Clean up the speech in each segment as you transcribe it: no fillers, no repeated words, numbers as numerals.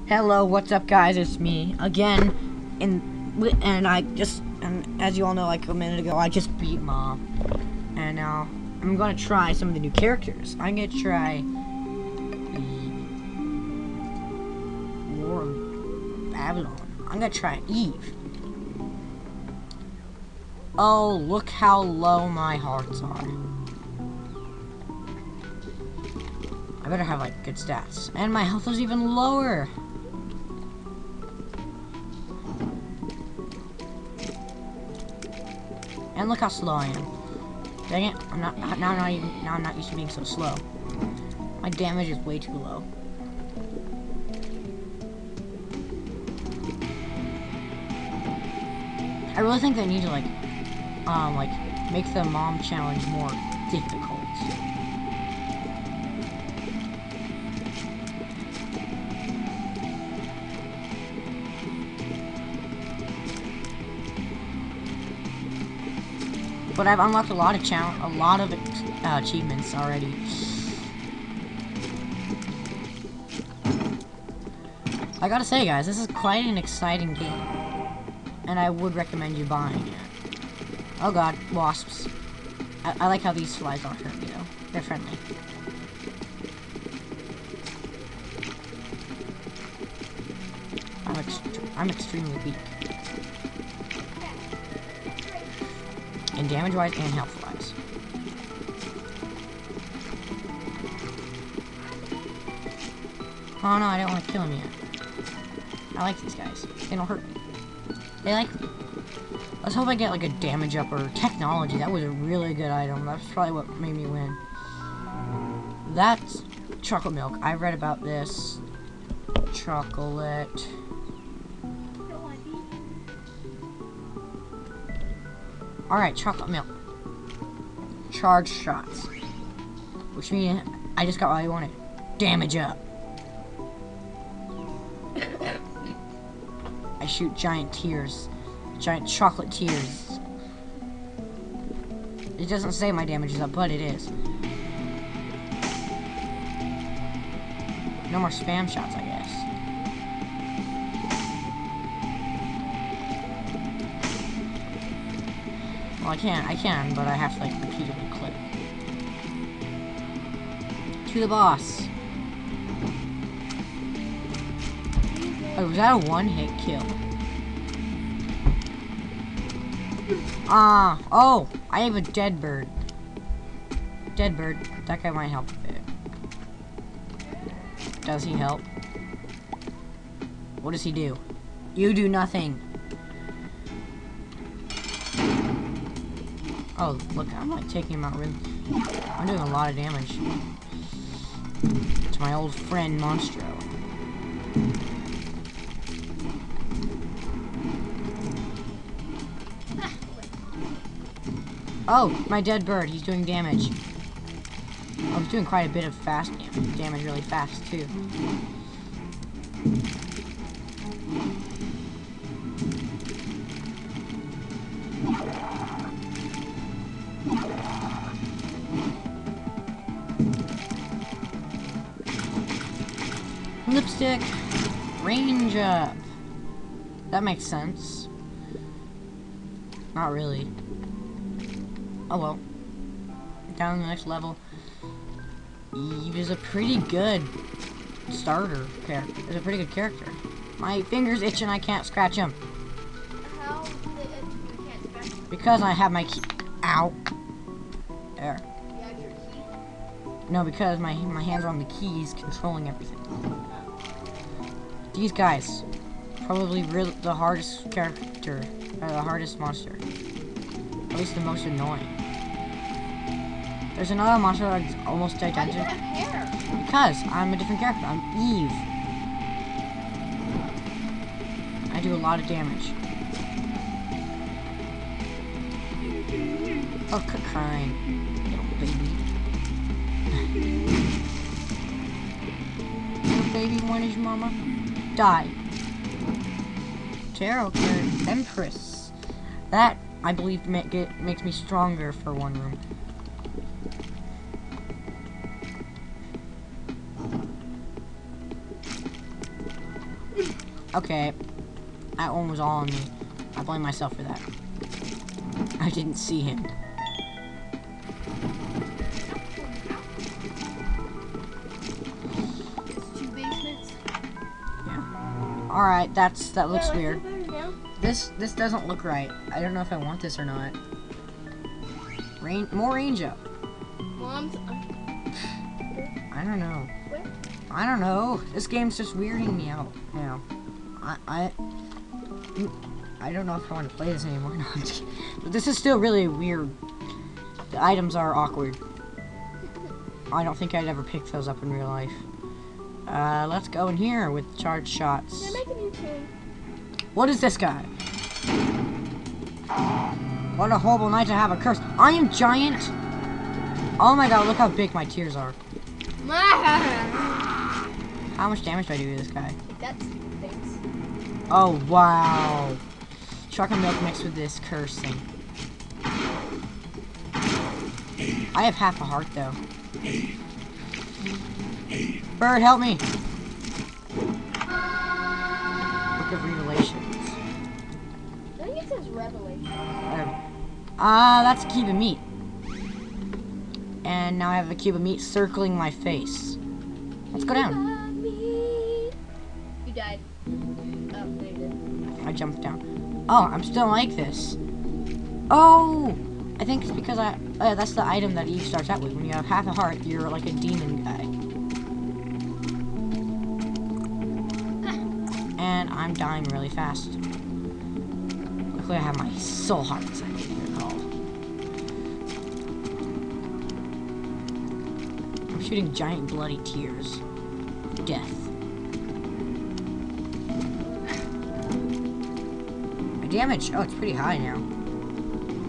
Hello, what's up, guys? It's me again, and as you all know, like a minute ago, I just beat Mom, and now I'm gonna try some of the new characters. I'm gonna try the War of Babylon. I'm gonna try Eve. Oh, look how low my hearts are. I better have like good stats, and my health is even lower. And look how slow I am. Dang it! I'm not used to being so slow. My damage is way too low. I really think they need to like make the mom challenge more difficult. But I've unlocked a lot of achievements already. I gotta say, guys, this is quite an exciting game, and I would recommend you buying it. Oh god, wasps. I like how these flies don't hurt me though. They're friendly. I'm extremely weak. And damage-wise and health-wise. Oh no, I don't want to kill him yet. I like these guys. They don't hurt me. They like me. Let's hope I get like a damage up or technology. That was a really good item. That's probably what made me win. That's chocolate milk. I read about this. Chocolate. Alright, chocolate milk. Charged shots. Which means I just got what I wanted. Damage up. I shoot giant tears. Giant chocolate tears. It doesn't say my damage is up, but it is. No more spam shots, I guess. Well, I can, but I have to, like, repeatedly click. To the boss. Oh, was that a one-hit kill? Oh, I have a dead bird. Dead bird. That guy might help a bit. Does he help? What does he do? You do nothing. Oh, look, I'm like taking him out really. I'm doing a lot of damage to my old friend Monstro. Oh, my dead bird, he's doing damage. Oh, he's doing quite a bit of fast damage really fast, too. Lipstick, range up. That makes sense. Not really. Oh well. Down to the next level. Eve is a pretty good starter character. Is a pretty good character. My finger's itching. I can't scratch him. How is it you can't scratch him? Because I have my key. Ow. There. You have your key? No, because my hands are on the keys, controlling everything. These guys, probably the hardest character, or the hardest monster. At least the most annoying. There's another monster that's almost Why do you identical. have hair? Because I'm a different character. I'm Eve. I do a lot of damage. Oh, quit crying, little baby. Little baby, when is your mama? Die. Tarot card, Empress. That, I believe, makes me stronger for one room. Okay. That one was all on me. I blame myself for that. I didn't see him. It's 2 basements. Yeah. Alright, that looks Yeah, I feel weird. better now. This doesn't look right. I don't know if I want this or not. More range up. Mom's. I don't know. Where? I don't know. This game's just weirding me out now. I don't know if I want to play this anymore. No, I'm just kidding. But this is still really weird. The items are awkward. I don't think I'd ever pick those up in real life. Let's go in here with charged shots. They're making you tune. What is this guy? What a horrible night to have a curse. I am giant. Oh my god, look how big my tears are. How much damage do I do to this guy? That's things. Oh, wow. Chocolate milk mixed with this curse thing. I have half a heart, though. Bird, help me. Book of Revelations. I think it says Revelation. That's a cube of meat. And now I have a cube of meat circling my face. Let's go down. You died. Oh, no, you didn't. I jumped down. Oh, I'm still like this. Oh! I think it's because that's the item that Eve starts out with. When you have half a heart, you're like a demon guy. And I'm dying really fast. Luckily I have my soul hearts, I think they're called. I'm shooting giant bloody tears. Death. My damage, oh, it's pretty high now.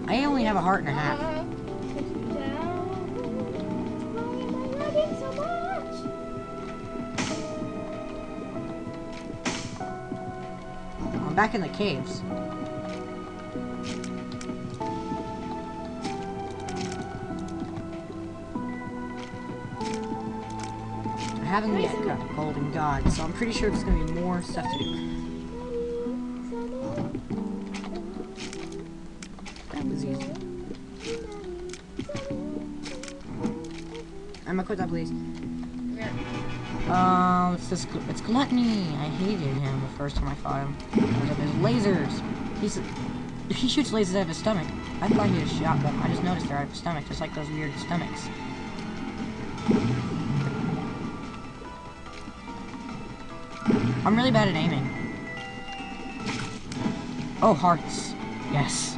I only have a heart and a half. I'm back in the caves. I haven't yet got Golden God, so I'm pretty sure there's gonna be more stuff to do. That was easy. Emma, quit that, please. It's Gluttony. I hated him the first time I fought him. Because of his lasers. He shoots lasers out of his stomach. I thought he had shot them. I just noticed they're out of his stomach, just like those weird stomachs. I'm really bad at aiming. Oh, hearts. Yes.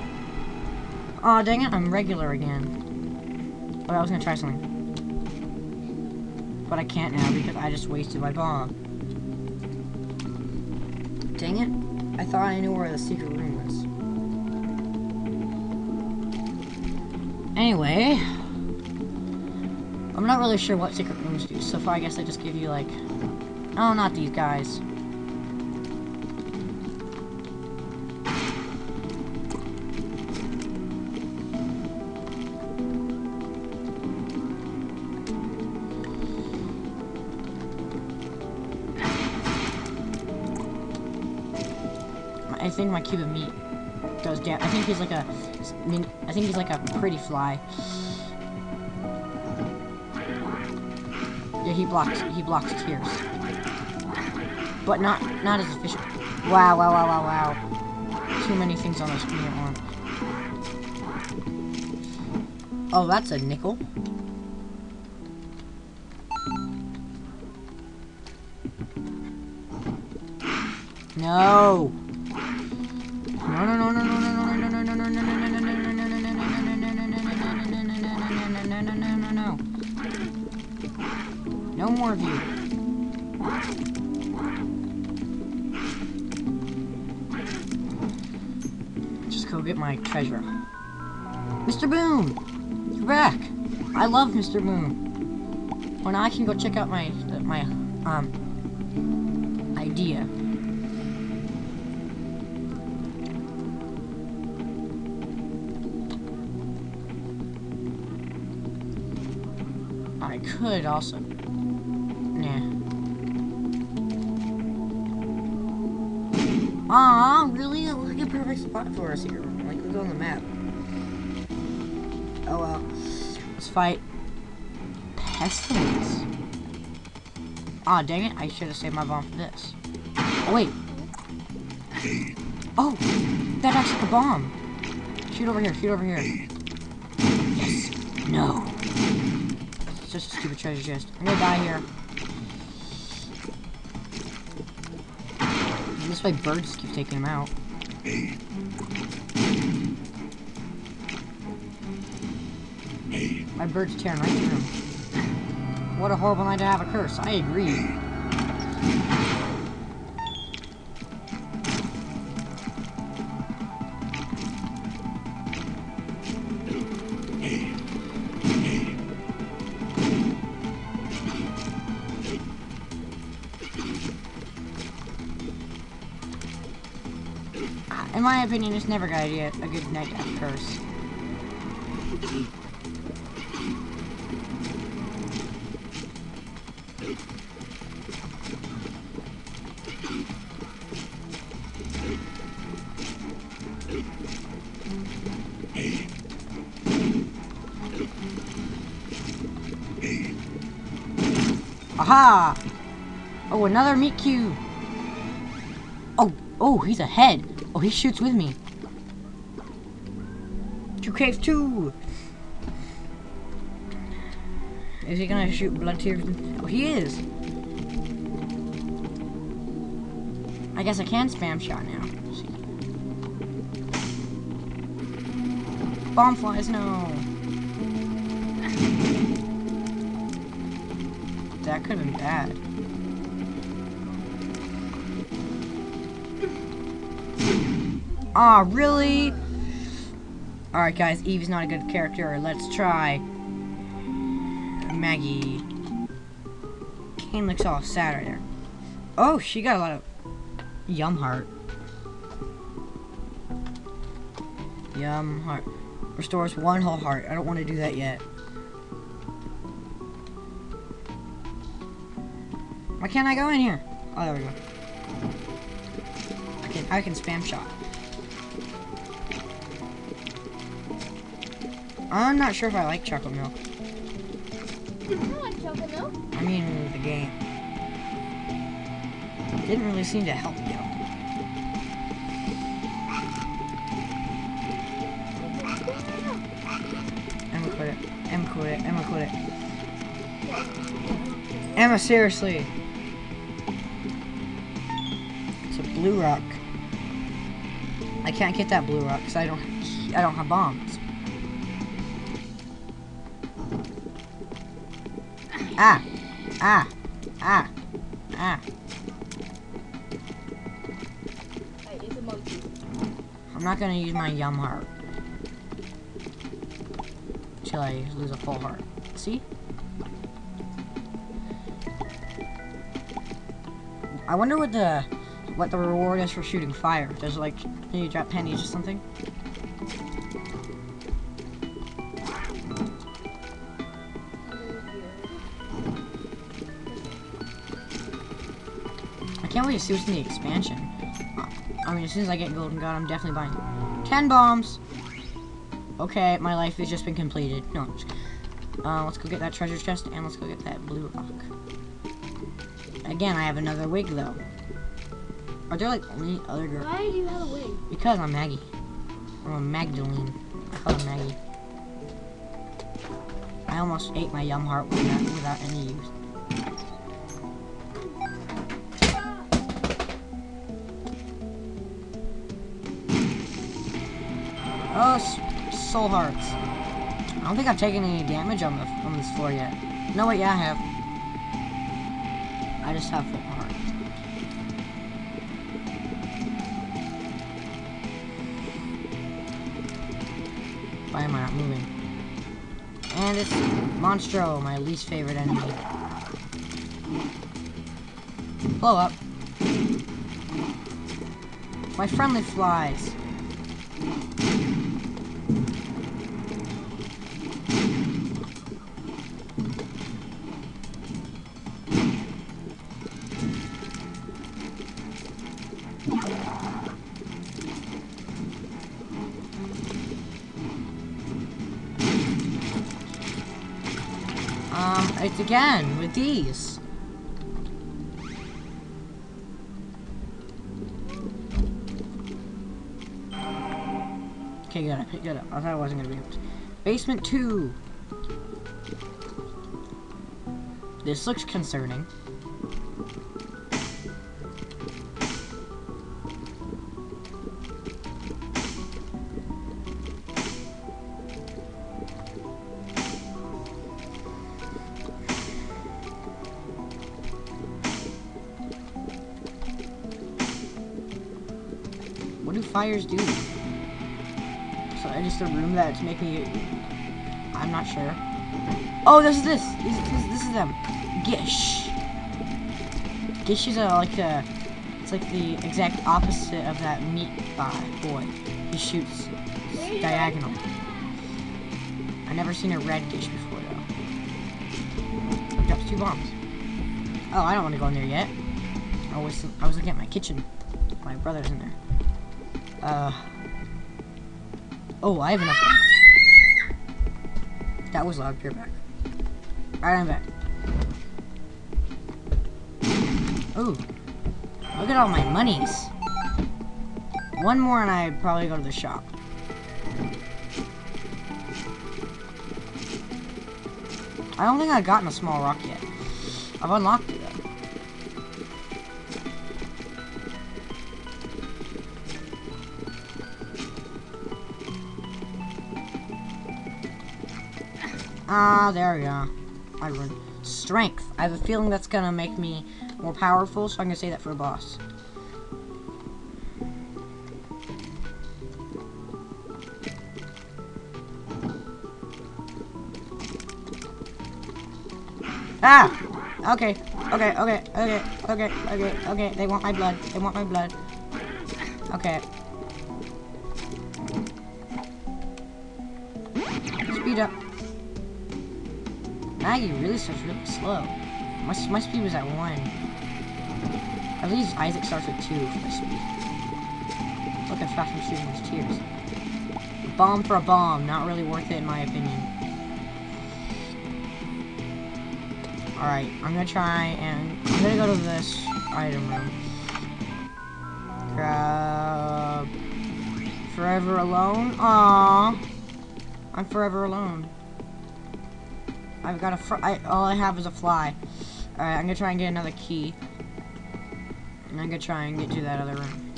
Aw, dang it, I'm regular again. Oh, I was gonna try something. But I can't now because I just wasted my bomb. Dang it. I thought I knew where the secret room was. Anyway. I'm not really sure what secret rooms do, so far I guess I just give you like... Oh, not these guys. I think my cube of meat does damage. I think he's like a pretty fly. Yeah, he blocks tears. But not as efficient. Wow. Too many things on the screen at once. Oh, that's a nickel. No. No more of you. Just go get my treasure. Mr. Boom! You're back! I love Mr. Boom. Well, now I can go check out my idea. I could also. Nah. Aw, really? Look at perfect spot for us here. Like, look on the map. Oh well. Let's fight Pestilence. Aw, dang it. I should have saved my bomb for this. Oh, wait. Oh, that acts like a bomb. Shoot over here, shoot over here. Yes. No. It's just a stupid treasure chest. I'm gonna die here. And this way birds keep taking him out. My bird's tearing right through him. What a horrible night to have a curse. I agree. In my opinion, it's never a good idea, a good night to have a curse. Aha! Oh, another meat cube. Oh, he's ahead. Oh, he shoots with me. 2 caves 2. Is he gonna shoot blood tears? Oh, he is. I guess I can spam shot now. Let's see. Bomb flies, no. That could have been bad. Aw, really? Alright guys, Eve's not a good character. Let's try Maggie. Kane looks all sad right there. Oh, she got a lot of Yum Heart. Yum Heart. Restores 1 whole heart. I don't want to do that yet. Why can't I go in here? Oh, there we go. I can spam shot. I'm not sure if I like chocolate milk. I like chocolate milk. I mean, the game. Didn't really seem to help, though. Emma quit it. Emma quit it. Emma quit it. Emma, seriously. It's a blue rock. I can't get that blue rock because I don't have bombs. Ah! Ah! Ah! Ah! Hey, it's a monkey. I'm not gonna use my Yum Heart till I lose a full heart. See? I wonder what the reward is for shooting fire. Does like you drop pennies or something? I can't wait to see what's in the expansion. I mean, as soon as I get Golden God, I'm definitely buying 10 bombs. Okay, my life has just been completed. No, I'm just kidding. Let's go get that treasure chest and let's go get that blue rock. Again, I have another wig though. Are there like only other girls? Why do you have a wig? Because I'm Maggie. I'm a Magdalene. I call her Maggie. I almost ate my Yum Heart without any use. Oh, soul hearts. I don't think I've taken any damage on this floor yet. No, wait, yeah, I have. I just have full hearts. Why am I not moving? And it's Monstro, my least favorite enemy. Blow up. My friendly flies. It's again with these. Okay, good. I picked it up. I thought I wasn't gonna be able to. Basement 2. This looks concerning. What do fires do? So just a room that's making it. I'm not sure. Oh, this is this. This is them. Gish. Gish is it's like the exact opposite of that meat boy. He shoots diagonal. I never seen a red Gish before though. Drops 2 bombs. Oh, I don't want to go in there yet. I was looking at my kitchen. My brother's in there. Oh, I have enough. That was loud. You're back. Alright, I'm back. Ooh. Look at all my monies. One more and I'd probably go to the shop. I don't think I've gotten a small rock yet. I've unlocked it though. Ah, there we go. I run. Strength. I have a feeling that's gonna make me more powerful, so I'm gonna say that for a boss. Ah! Okay. Okay. They want my blood. They want my blood. Okay. Speed up. Maggie really starts really slow. My speed was at 1. At least Isaac starts at 2 for my speed. Look how fast I'm shooting those tears. A bomb for a bomb. Not really worth it in my opinion. Alright, I'm gonna try and... I'm gonna go to this item room. Grab... Forever Alone? Aww. I'm forever alone. I've got all I have is a fly. Alright, I'm gonna try and get another key. And I'm gonna try and get to that other room.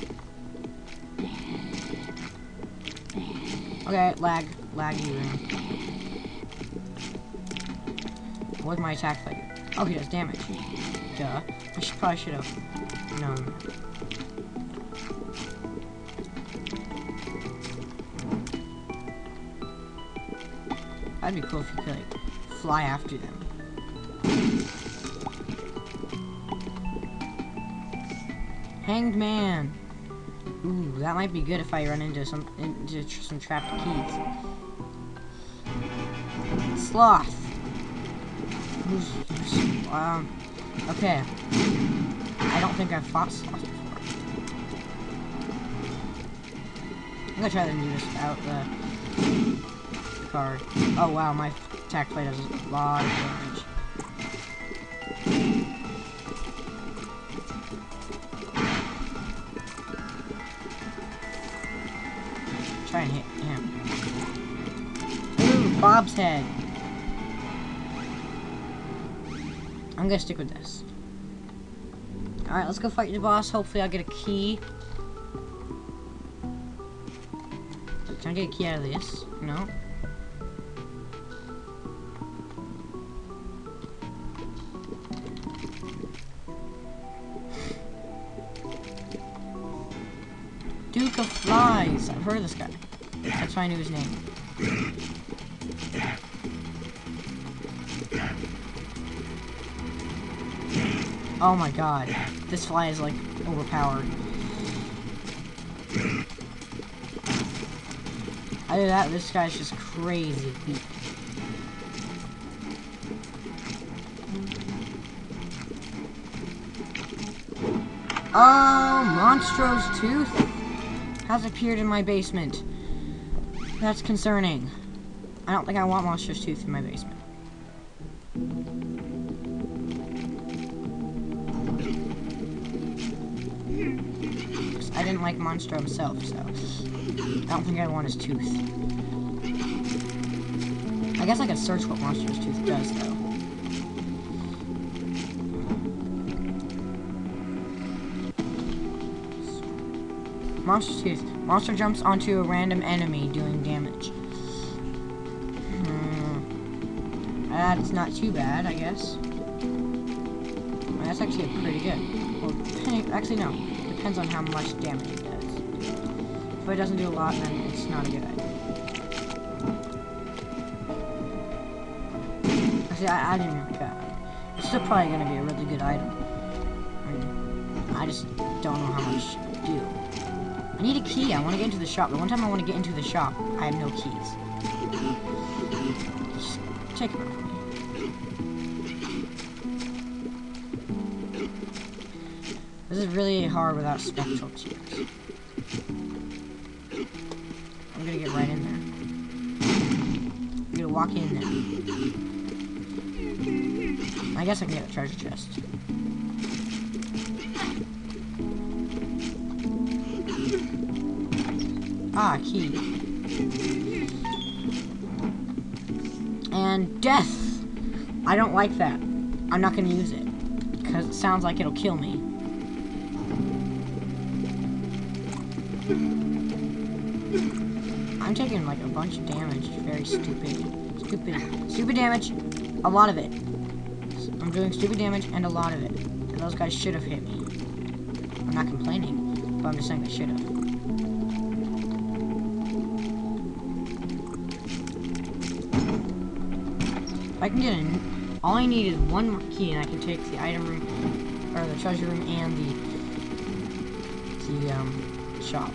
Okay, laggy room. What's my attack fighter? Oh, he does damage. Duh. Probably should have known. That'd be cool if you could like, fly after them. Hanged man. Ooh, that might be good if I run into some trapped keys. Sloth. Okay. I don't think I've fought sloth before. I'm gonna try to do this without the card. Oh wow, my attack plate does a lot of damage. Try and hit him. Ooh, Bob's head. I'm gonna stick with this. Alright, let's go fight the boss. Hopefully I'll get a key. Can I get a key out of this? No. Duke of Flies. I've heard of this guy. That's why I knew his name. Oh my god. This fly is like overpowered. Either that, this guy's just crazy weak. Oh, Monstro's tooth has appeared in my basement. That's concerning. I don't think I want Monstro's tooth in my basement. I didn't like Monstro himself, so I don't think I want his tooth. I guess I could search what Monstro's tooth does, though. Monster's tooth. Monster jumps onto a random enemy doing damage. That's not too bad, I guess. That's actually pretty good. Well, actually, no. Depends on how much damage it does. If it doesn't do a lot, then it's not a good item. Actually, I didn't even care. It's still probably going to be a really good item. I just don't know how much to do. I need a key. I want to get into the shop. The one time I want to get into the shop, I have no keys. Just take it off. This is really hard without spectral tubes. I'm gonna get right in there. I'm gonna walk in there. I guess I can get a treasure chest. Ah, key. And death! I don't like that. I'm not gonna use it. Because it sounds like it'll kill me. I'm taking like a bunch of damage. Very stupid. Stupid damage. A lot of it. I'm doing stupid damage and a lot of it. And those guys should have hit me. I'm not complaining, but I'm just saying they should have. If I can get in, all I need is one more key and I can take the item room, or the treasure room and the shop.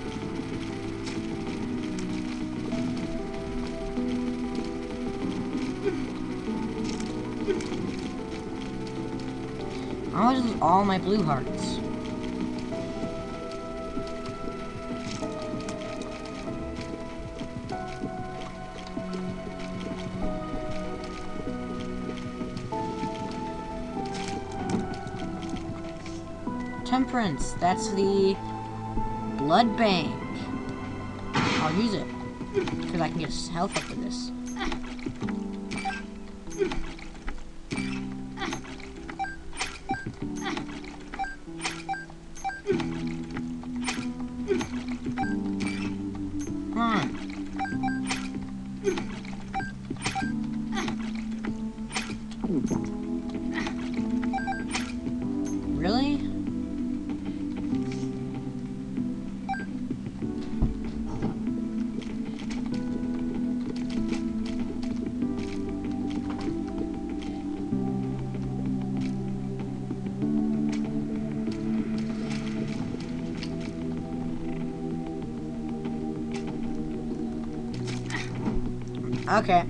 I'll lose all my blue hearts. Temperance, that's the blood bank. I'll use it because I can get health up with this. Come on. Really? Okay.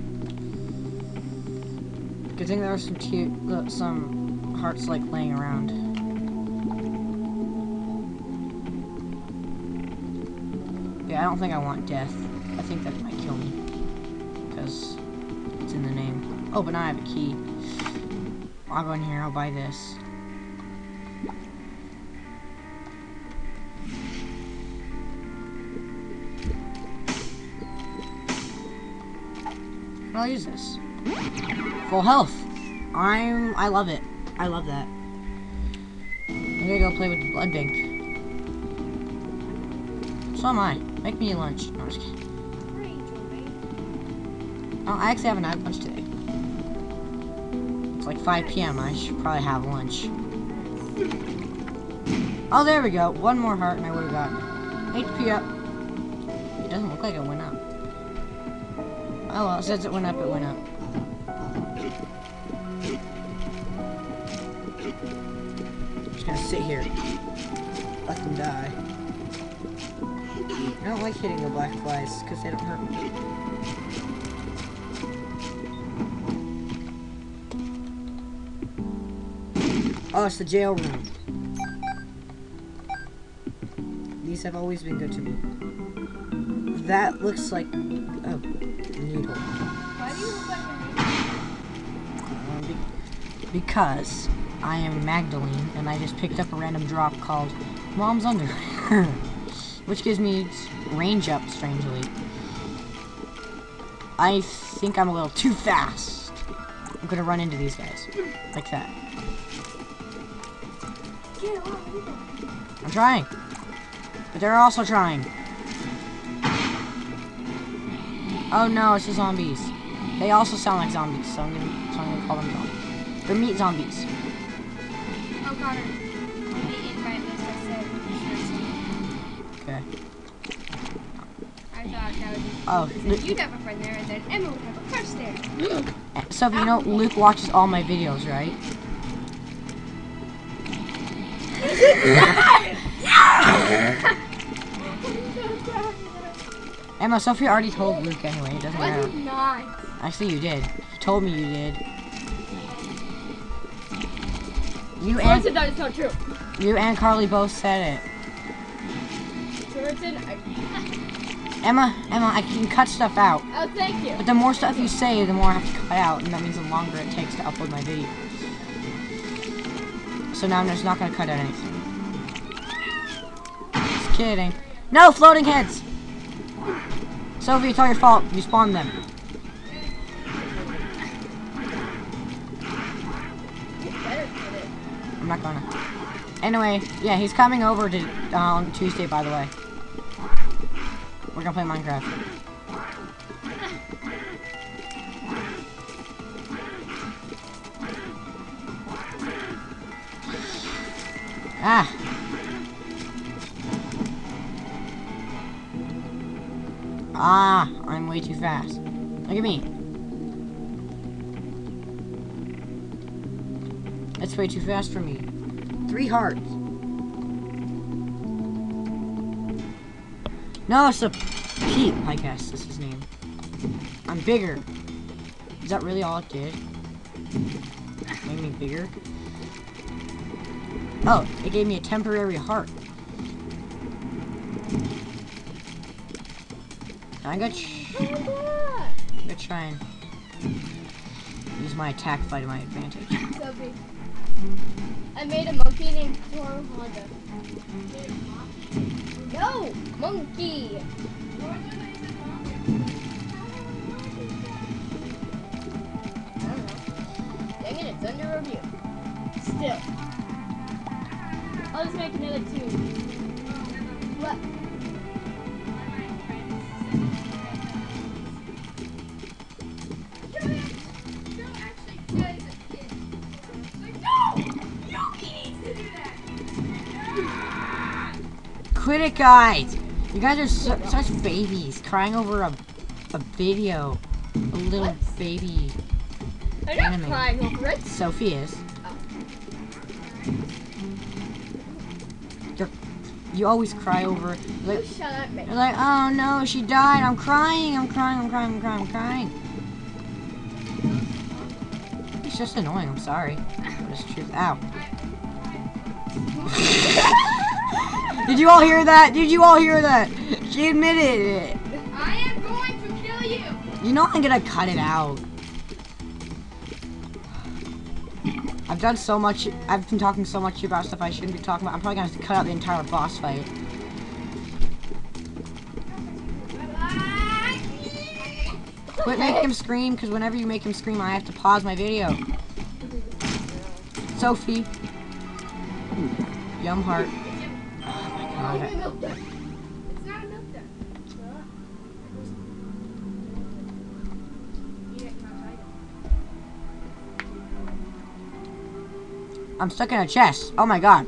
Good thing there are some hearts like laying around. Yeah, I don't think I want death. I think that might kill me because it's in the name. Oh, but now I have a key. I'll go in here. I'll buy this. I'll use this. Full health. I love it. I love that. I'm gonna go play with the blood bank. So am I. Make me lunch. No, I'm just kidding. Oh, I actually haven't had lunch today. It's like 5 p.m. I should probably have lunch. Oh, there we go. One more heart and I would have gotten it. HP up. It doesn't look like it went up. Oh well, it says it went up, it went up. I'm just gonna sit here. Let them die. I don't like hitting the black flies, because they don't hurt me. Oh, it's the jail room. These have always been good to me. That looks like a needle. Why do you look like a needle? Because I am Magdalene, and I just picked up a random drop called Mom's under. Which gives me range up, strangely. I think I'm a little too fast. I'm gonna run into these guys. Like that. I'm trying. But they're also trying. Oh no, it's the zombies. They also sound like zombies, so I'm gonna call them zombies. They're meat zombies. Oh, Connor. The invite list I said. Okay. I thought that would be Oh, because you'd have a friend there, and then Emma would have a crush there. So you know, Luke watches all my videos, right? Emma, Sophie already told Luke anyway. It doesn't I matter. did not. Actually, you did. You told me you did. Thornton, that is not true. You and Carly both said it. Thornton, Emma, I can cut stuff out. oh, thank you. But the more stuff you say, the more I have to cut out, and that means the longer it takes to upload my video. So now I'm just not gonna cut out anything. Just kidding. No, floating heads! Sophie, it's all your fault. You spawned them. I'm not gonna. Anyway, yeah, he's coming over to on Tuesday, by the way. We're gonna play Minecraft. Ah! Ah! I'm way too fast. Look at me. That's way too fast for me. 3 hearts. No, it's a Peep, I guess is his name. I'm bigger. Is that really all it did? Made me bigger? Oh, it gave me a temporary heart. I got try and use my attack fight to my advantage. Sophie, I made a monkey named Toro Honda. No! Monkey! I don't know. Dang it, it's under review. Still. I'll just make another 2. What? Quit it, guys! You guys are such babies, crying over a video. A little What? baby. I'm not Anime. crying over it. Sophie is. You always cry over like, You shut up, man. you're like, oh no, she died. I'm crying. I'm crying. It's just annoying. I'm sorry. But it's true. Ow. Did you all hear that? She admitted it. I am going to kill you. You know I'm gonna cut it out. I've done so much. I've been talking so much about stuff I shouldn't be talking about. I'm probably gonna have to cut out the entire boss fight. Quit making him scream, because whenever you make him scream, I have to pause my video. Sophie. Yum heart. Oh my god. It's not a milk done. I'm stuck in a chest. Oh my god.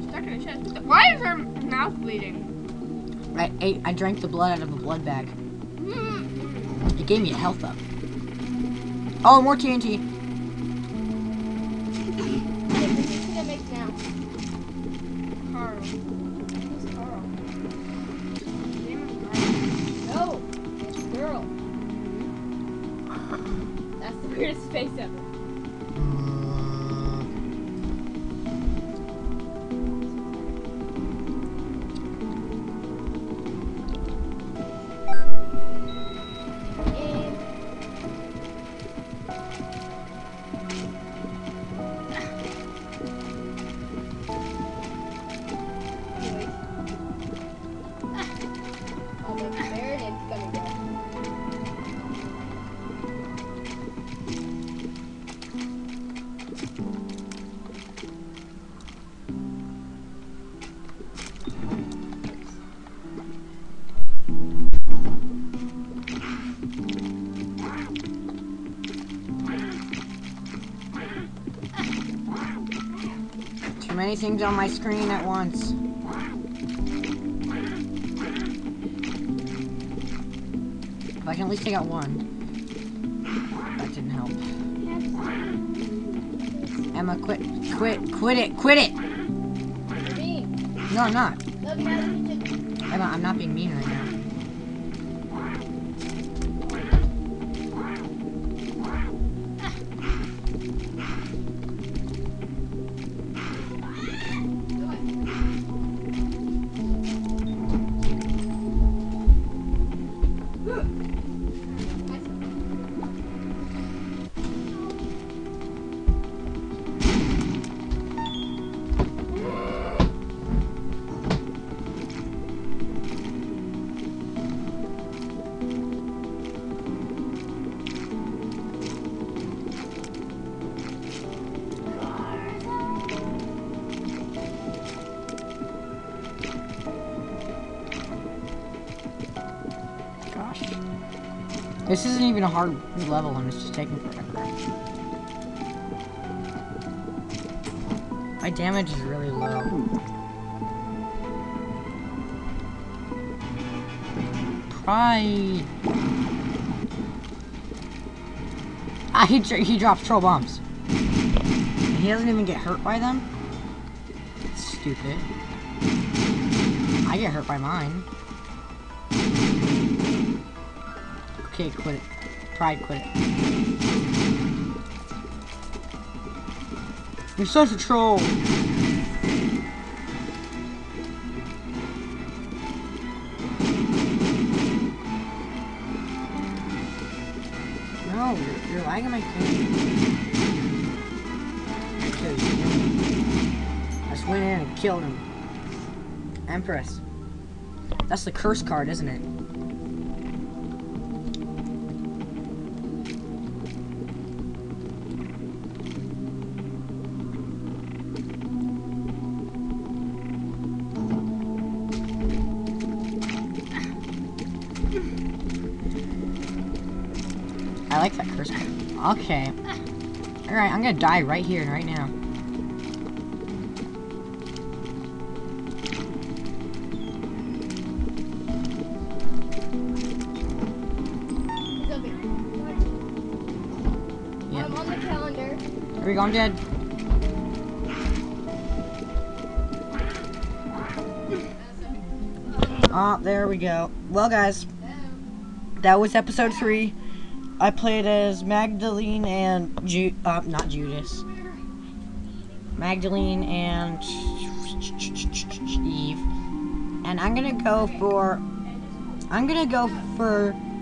Stuck in a chest. Why is her mouth bleeding? I drank the blood out of a blood bag. It gave me a health up. Oh, more TNT. Who's gonna make now? Carl. Who's Carl? His name is Carl. No, it's a girl. That's the weirdest face ever. many things on my screen at once. If I can at least take out one. That didn't help. Emma, quit it! No, I'm not. Emma, I'm not being mean right now. This isn't even a hard level and it's just taking forever. My damage is really low. Pride. Ah, he drops troll bombs. And he doesn't even get hurt by them? Stupid. I get hurt by mine. Okay, quit it. Pride, quit it. You're such a troll! No, you're lagging my game. I killed you. I just went in and killed him. Empress. That's the curse card, isn't it? I like that curse card. Okay. Alright, I'm gonna die right here and right now. Yeah. I'm on the calendar. Here we go, I'm dead. Oh, there we go. Well, guys, that was episode 3. I played as Magdalene and not Judas. Magdalene and Eve. And I'm gonna go for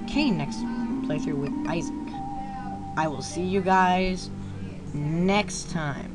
Cain next playthrough with Isaac. I will see you guys next time.